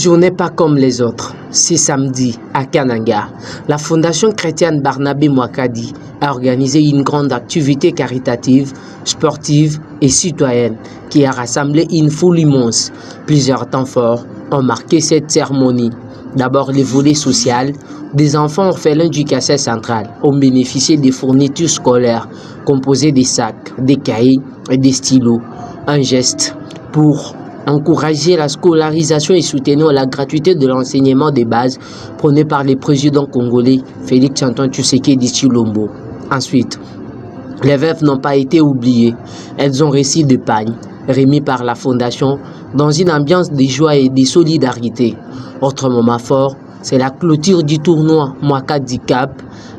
journée pas comme les autres. Ce samedi, à Kananga, la Fondation chrétienne Barnabé Mwakadi a organisé une grande activité caritative, sportive et citoyenne qui a rassemblé une foule immense. Plusieurs temps forts ont marqué cette cérémonie. D'abord, les volets sociaux. Des enfants orphelins du Kassai central ont bénéficié des fournitures scolaires composées des sacs, des cahiers et des stylos. Un geste pour encourager la scolarisation et soutenir la gratuité de l'enseignement de base prôné par le président congolais Félix-Antoine Tshisekedi Tshilombo. Ensuite, les veuves n'ont pas été oubliées. Elles ont reçu des pagnes remis par la Fondation dans une ambiance de joie et de solidarité. Autre moment fort, c'est la clôture du tournoi Mwakadi Cup.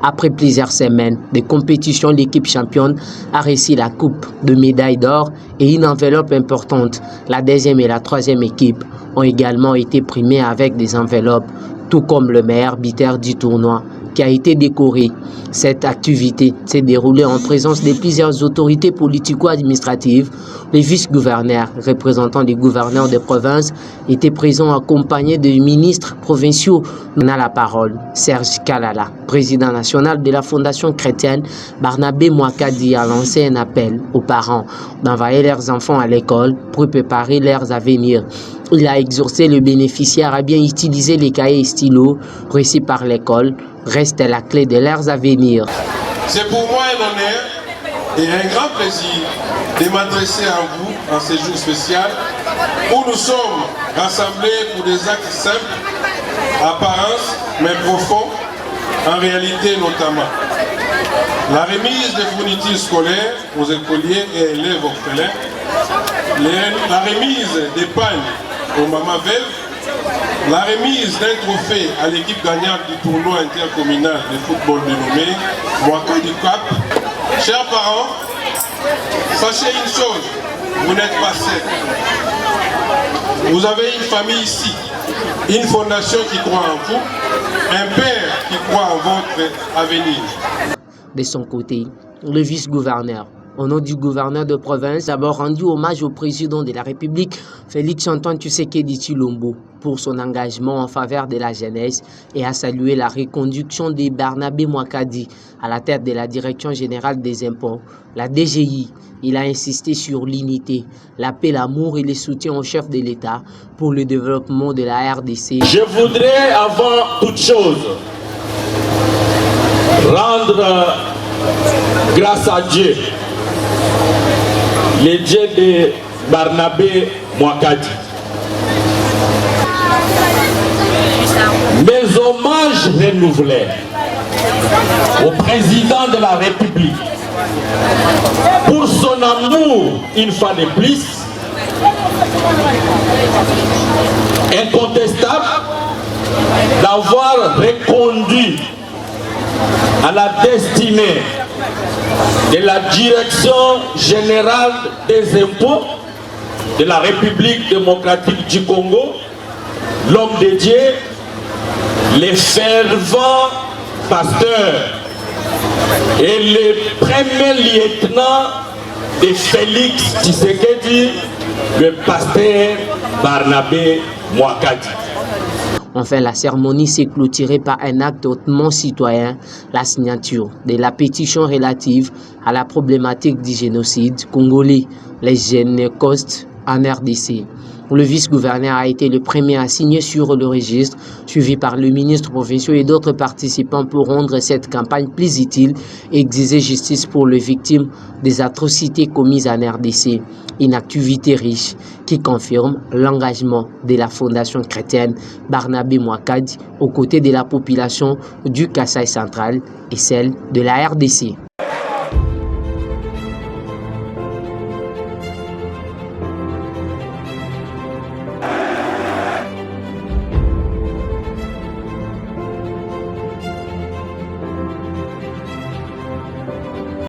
Après plusieurs semaines de compétition, l'équipe championne a reçu la coupe de médaille d'or et une enveloppe importante. La deuxième et la troisième équipe ont également été primées avec des enveloppes, tout comme le meilleur buteur du tournoi qui a été décoré. Cette activité s'est déroulée en présence de plusieurs autorités politico-administratives. Les vice-gouverneurs, représentants les gouverneurs des provinces, étaient présents accompagnés de ministres provinciaux. On a la parole. Serge Kalala, président national de la Fondation chrétienne Barnabé Mwakadi, a lancé un appel aux parents d'envoyer leurs enfants à l'école pour préparer leurs avenirs. Il a exhorté le bénéficiaire à bien utiliser les cahiers et stylos reçus par l'école. Reste la clé de leurs avenirs. C'est pour moi un honneur et un grand plaisir de m'adresser à vous en ce jour spécial où nous sommes rassemblés pour des actes simples, apparence mais profonds, en réalité notamment. La remise des fournitures scolaires aux écoliers et élèves orphelins, la remise des pagnes aux mamans veuves, la remise d'un trophée à l'équipe gagnante du tournoi intercommunal de football dénommé Mwakadi Cup. Chers parents, sachez une chose, vous n'êtes pas seuls. Vous avez une famille ici, une fondation qui croit en vous, un père qui croit en votre avenir. De son côté, le vice-gouverneur, au nom du gouverneur de province, a d'abord rendu hommage au président de la République, Félix-Antoine Tshisekedi Tshilombo, pour son engagement en faveur de la jeunesse et a salué la reconduction de Barnabé Mwakadi à la tête de la Direction générale des impôts, la DGI. Il a insisté sur l'unité, la paix, l'amour et le soutien au chef de l'État pour le développement de la RDC. Je voudrais avant toute chose rendre grâce à Dieu, le Dieu de Barnabé Mwakadi. Mes hommages renouvelés au président de la République pour son amour une fois de plus, incontestable, d'avoir reconduit à la destinée de la Direction générale des impôts de la République démocratique du Congo, l'homme de Dieu, les fervents pasteurs et le premier lieutenant de Félix Tshisekedi, le pasteur Barnabé Mwakadi. Enfin, la cérémonie s'est clôturée par un acte hautement citoyen, la signature de la pétition relative à la problématique du génocide congolais, les Génocostes en RDC. Le vice-gouverneur a été le premier à signer sur le registre, suivi par le ministre provincial et d'autres participants pour rendre cette campagne plus utile et exiger justice pour les victimes des atrocités commises en RDC. Une activité riche qui confirme l'engagement de la Fondation chrétienne Barnabé Mwakadi aux côtés de la population du Kassai central et celle de la RDC.